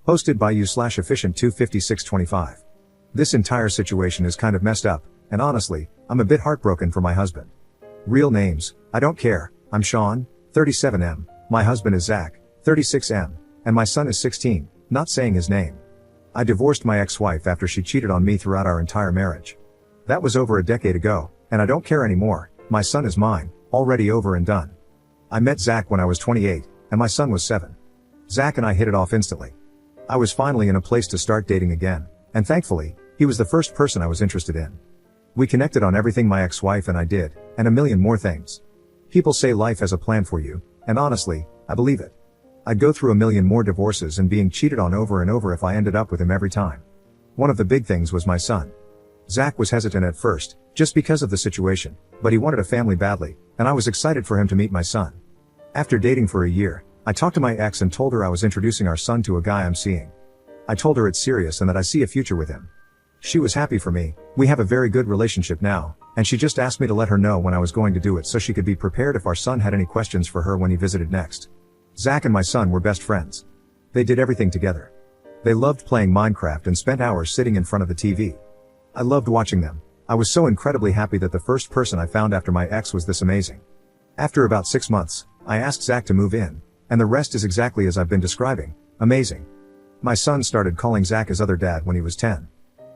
Hosted by you/efficient25625. This entire situation is kind of messed up, and honestly, I'm a bit heartbroken for my husband. Real names, I don't care. I'm Sean, 37M, my husband is Zach, 36M, and my son is 16, not saying his name. I divorced my ex-wife after she cheated on me throughout our entire marriage. That was over a decade ago, and I don't care anymore. My son is mine, already over and done. I met Zach when I was 28, and my son was 7. Zach and I hit it off instantly. I was finally in a place to start dating again, and thankfully, he was the first person I was interested in. We connected on everything my ex-wife and I did, and a million more things. People say life has a plan for you, and honestly, I believe it. I'd go through a million more divorces and being cheated on over and over if I ended up with him every time. One of the big things was my son. Zach was hesitant at first, just because of the situation, but he wanted a family badly, and I was excited for him to meet my son. After dating for a year, I talked to my ex and told her I was introducing our son to a guy I'm seeing. I told her it's serious and that I see a future with him. She was happy for me. We have a very good relationship now, and she just asked me to let her know when I was going to do it so she could be prepared if our son had any questions for her when he visited next. Zach and my son were best friends. They did everything together. They loved playing Minecraft and spent hours sitting in front of the TV. I loved watching them. I was so incredibly happy that the first person I found after my ex was this amazing. After about 6 months, I asked Zach to move in, and the rest is exactly as I've been describing. Amazing. My son started calling Zach his other dad when he was 10.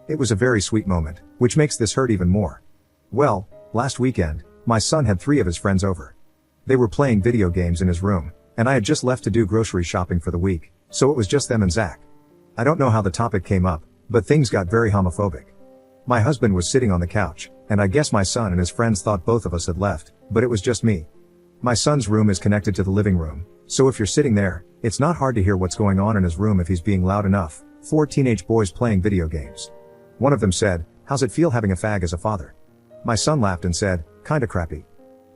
It was a very sweet moment, which makes this hurt even more. Well, last weekend, my son had 3 of his friends over. They were playing video games in his room, and I had just left to do grocery shopping for the week, so it was just them and Zach. I don't know how the topic came up, but things got very homophobic. My husband was sitting on the couch, and I guess my son and his friends thought both of us had left, but it was just me. My son's room is connected to the living room, so if you're sitting there, it's not hard to hear what's going on in his room if he's being loud enough. 4 teenage boys playing video games. One of them said, "How's it feel having a fag as a father?" My son laughed and said, "Kinda crappy."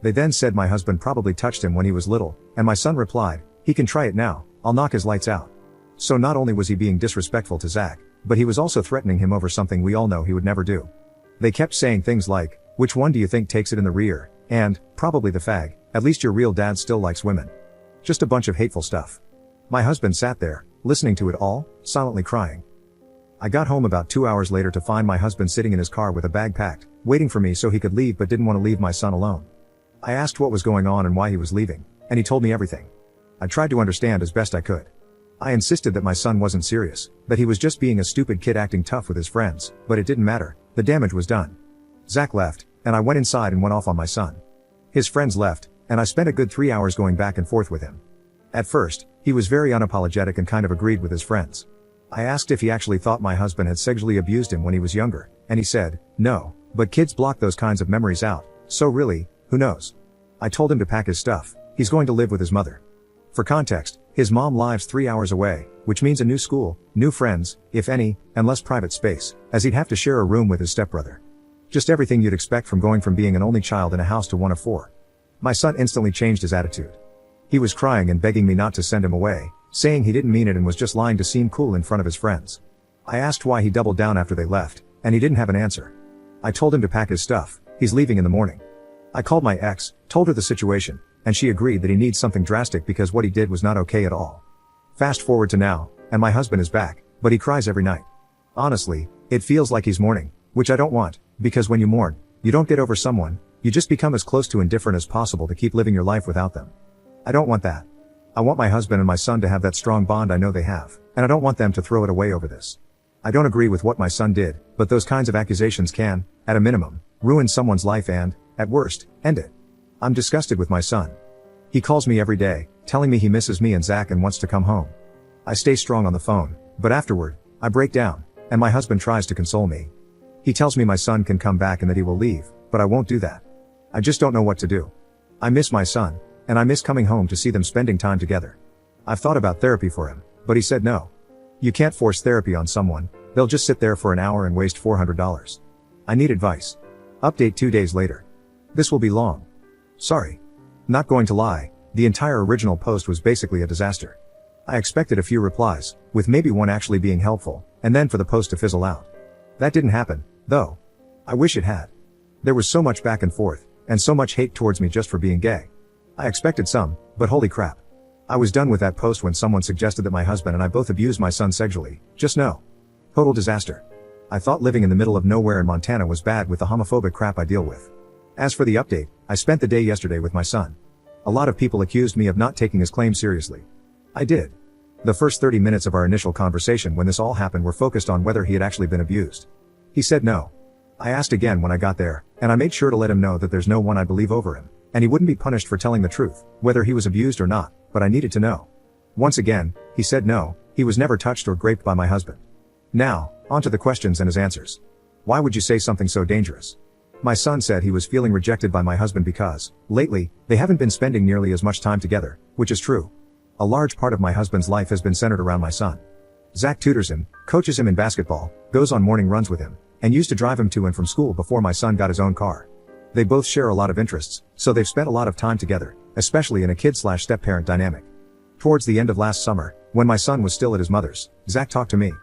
They then said my husband probably touched him when he was little, and my son replied, "He can try it now, I'll knock his lights out." So not only was he being disrespectful to Zach, but he was also threatening him over something we all know he would never do. They kept saying things like, "Which one do you think takes it in the rear?" and, "Probably the fag, at least your real dad still likes women." Just a bunch of hateful stuff. My husband sat there, listening to it all, silently crying. I got home about 2 hours later to find my husband sitting in his car with a bag packed, waiting for me so he could leave but didn't want to leave my son alone. I asked what was going on and why he was leaving, and he told me everything. I tried to understand as best I could. I insisted that my son wasn't serious, that he was just being a stupid kid acting tough with his friends, but it didn't matter, the damage was done. Zach left, and I went inside and went off on my son. His friends left, and I spent a good 3 hours going back and forth with him. At first, he was very unapologetic and kind of agreed with his friends. I asked if he actually thought my husband had sexually abused him when he was younger, and he said, "No, but kids block those kinds of memories out, so really, who knows?" I told him to pack his stuff, he's going to live with his mother. For context, his mom lives 3 hours away, which means a new school, new friends, if any, and less private space, as he'd have to share a room with his stepbrother. Just everything you'd expect from going from being an only child in a house to one of 4. My son instantly changed his attitude. He was crying and begging me not to send him away, saying he didn't mean it and was just lying to seem cool in front of his friends. I asked why he doubled down after they left, and he didn't have an answer. I told him to pack his stuff, he's leaving in the morning. I called my ex, told her the situation, and she agreed that he needs something drastic because what he did was not okay at all. Fast forward to now, and my husband is back, but he cries every night. Honestly, it feels like he's mourning, which I don't want, because when you mourn, you don't get over someone, you just become as close to indifferent as possible to keep living your life without them. I don't want that. I want my husband and my son to have that strong bond I know they have, and I don't want them to throw it away over this. I don't agree with what my son did, but those kinds of accusations can, at a minimum, ruin someone's life and, at worst, end it. I'm disgusted with my son. He calls me every day, telling me he misses me and Zach and wants to come home. I stay strong on the phone, but afterward, I break down, and my husband tries to console me. He tells me my son can come back and that he will leave, but I won't do that. I just don't know what to do. I miss my son, and I miss coming home to see them spending time together. I've thought about therapy for him, but he said no. You can't force therapy on someone, they'll just sit there for an hour and waste $400. I need advice. Update 2 days later. This will be long. Sorry. Not going to lie, the entire original post was basically a disaster. I expected a few replies, with maybe one actually being helpful, and then for the post to fizzle out. That didn't happen, though. I wish it had. There was so much back and forth, and so much hate towards me just for being gay. I expected some, but holy crap. I was done with that post when someone suggested that my husband and I both abused my son sexually. Just no. Total disaster. I thought living in the middle of nowhere in Montana was bad with the homophobic crap I deal with. As for the update, I spent the day yesterday with my son. A lot of people accused me of not taking his claim seriously. I did. The first 30 minutes of our initial conversation when this all happened were focused on whether he had actually been abused. He said no. I asked again when I got there, and I made sure to let him know that there's no one I believe over him, and he wouldn't be punished for telling the truth, whether he was abused or not, but I needed to know. Once again, he said no, he was never touched or raped by my husband. Now, on to the questions and his answers. Why would you say something so dangerous? My son said he was feeling rejected by my husband because, lately, they haven't been spending nearly as much time together, which is true. A large part of my husband's life has been centered around my son. Zach tutors him, coaches him in basketball, goes on morning runs with him, and used to drive him to and from school before my son got his own car. They both share a lot of interests, so they've spent a lot of time together, especially in a kid/step-parent dynamic. Towards the end of last summer, when my son was still at his mother's, Zach talked to me.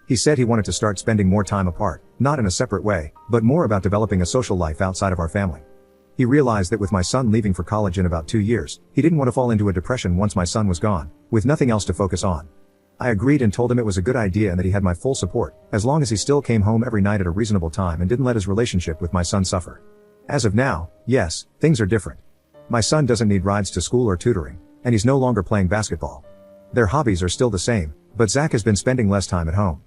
He said he wanted to start spending more time apart, not in a separate way, but more about developing a social life outside of our family. He realized that with my son leaving for college in about 2 years, he didn't want to fall into a depression once my son was gone, with nothing else to focus on. I agreed and told him it was a good idea and that he had my full support, as long as he still came home every night at a reasonable time and didn't let his relationship with my son suffer. As of now, yes, things are different. My son doesn't need rides to school or tutoring, and he's no longer playing basketball. Their hobbies are still the same, but Zach has been spending less time at home.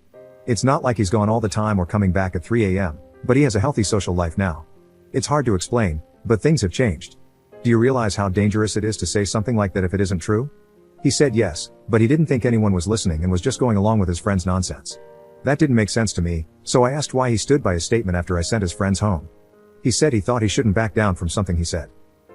It's not like he's gone all the time or coming back at 3 a.m., but he has a healthy social life now. It's hard to explain, but things have changed. Do you realize how dangerous it is to say something like that if it isn't true? He said yes, but he didn't think anyone was listening and was just going along with his friend's nonsense. That didn't make sense to me, so I asked why he stood by his statement after I sent his friends home. He said he thought he shouldn't back down from something he said.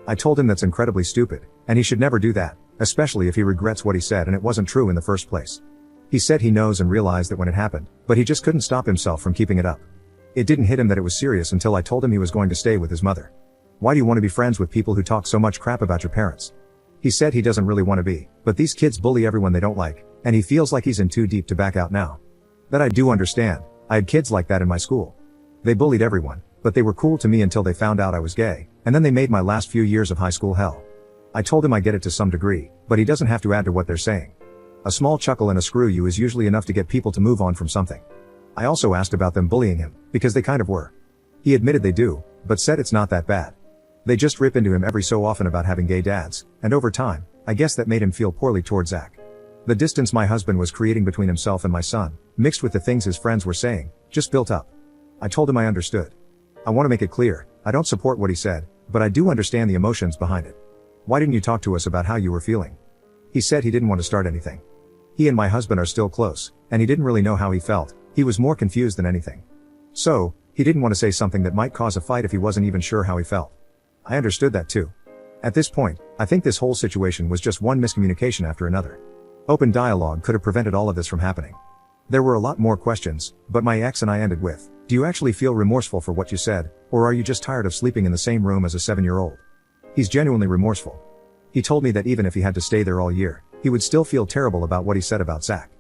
I told him that's incredibly stupid, and he should never do that, especially if he regrets what he said and it wasn't true in the first place. He said he knows and realized that when it happened, but he just couldn't stop himself from keeping it up. It didn't hit him that it was serious until I told him he was going to stay with his mother. Why do you want to be friends with people who talk so much crap about your parents? He said he doesn't really want to be, but these kids bully everyone they don't like, and he feels like he's in too deep to back out now. That I do understand. I had kids like that in my school. They bullied everyone, but they were cool to me until they found out I was gay, and then they made my last few years of high school hell. I told him I get it to some degree, but he doesn't have to add to what they're saying. A small chuckle and a screw you is usually enough to get people to move on from something. I also asked about them bullying him, because they kind of were. He admitted they do, but said it's not that bad. They just rip into him every so often about having gay dads, and over time, I guess that made him feel poorly towards Zach. The distance my husband was creating between himself and my son, mixed with the things his friends were saying, just built up. I told him I understood. I want to make it clear, I don't support what he said, but I do understand the emotions behind it. Why didn't you talk to us about how you were feeling? He said he didn't want to start anything. He and my husband are still close, and he didn't really know how he felt, he was more confused than anything. So, he didn't want to say something that might cause a fight if he wasn't even sure how he felt. I understood that too. At this point, I think this whole situation was just one miscommunication after another. Open dialogue could have prevented all of this from happening. There were a lot more questions, but my ex and I ended with, do you actually feel remorseful for what you said, or are you just tired of sleeping in the same room as a 7-year-old? He's genuinely remorseful. He told me that even if he had to stay there all year, he would still feel terrible about what he said about Zach.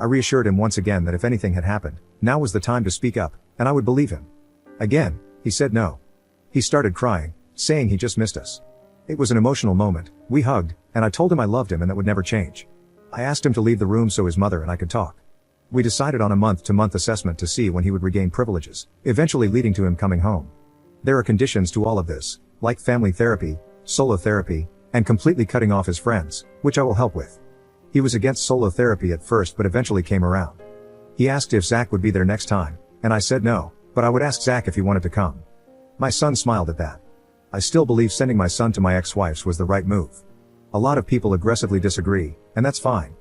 I reassured him once again that if anything had happened, now was the time to speak up, and I would believe him. Again, he said no. He started crying, saying he just missed us. It was an emotional moment, we hugged, and I told him I loved him and that would never change. I asked him to leave the room so his mother and I could talk. We decided on a month-to-month assessment to see when he would regain privileges, eventually leading to him coming home. There are conditions to all of this, like family therapy, solo therapy, and completely cutting off his friends, which I will help with. He was against solo therapy at first but eventually came around. He asked if Zach would be there next time, and I said no, but I would ask Zach if he wanted to come. My son smiled at that. I still believe sending my son to my ex-wife's was the right move. A lot of people aggressively disagree, and that's fine.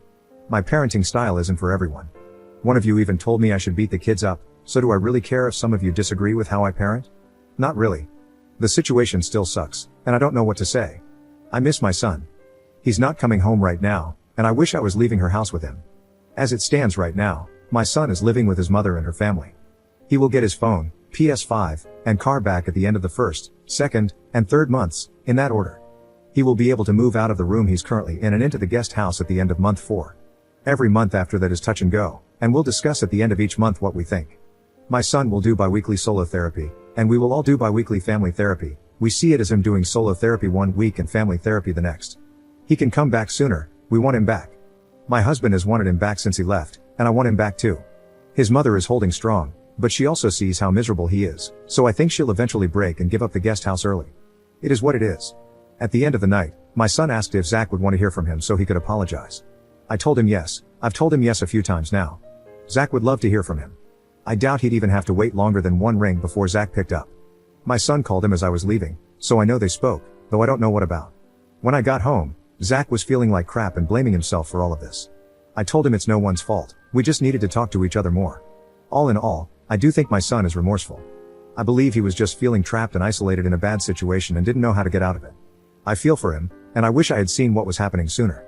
My parenting style isn't for everyone. One of you even told me I should beat the kids up, so do I really care if some of you disagree with how I parent? Not really. The situation still sucks, and I don't know what to say. I miss my son. He's not coming home right now, and I wish I was leaving her house with him. As it stands right now, my son is living with his mother and her family. He will get his phone, PS5, and car back at the end of the first, second, and third months, in that order. He will be able to move out of the room he's currently in and into the guest house at the end of month 4. Every month after that is touch and go, and we'll discuss at the end of each month what we think. My son will do bi-weekly solo therapy, and we will all do bi-weekly family therapy. We see it as him doing solo therapy 1 week and family therapy the next. He can come back sooner, We want him back. My husband has wanted him back since he left, and I want him back too. His mother is holding strong, but she also sees how miserable he is, so I think she'll eventually break and give up the guest house early. It is what it is. At the end of the night, my son asked if Zach would want to hear from him so he could apologize. I told him yes. I've told him yes a few times now. Zach would love to hear from him. I doubt he'd even have to wait longer than one ring before Zach picked up. My son called him as I was leaving, so I know they spoke, though I don't know what about. When I got home, Zach was feeling like crap and blaming himself for all of this. I told him it's no one's fault, we just needed to talk to each other more. All in all, I do think my son is remorseful. I believe he was just feeling trapped and isolated in a bad situation and didn't know how to get out of it. I feel for him, and I wish I had seen what was happening sooner.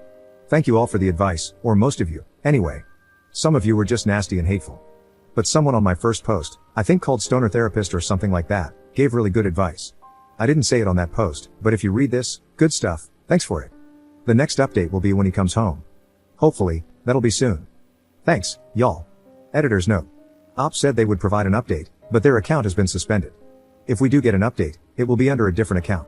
Thank you all for the advice, or most of you, anyway. Some of you were just nasty and hateful. But someone on my first post, I think called Stoner Therapist or something like that, gave really good advice. I didn't say it on that post, but if you read this, good stuff, thanks for it. The next update will be when he comes home. Hopefully, that'll be soon. Thanks, y'all. Editor's note. Ops said they would provide an update, but their account has been suspended. If we do get an update, it will be under a different account.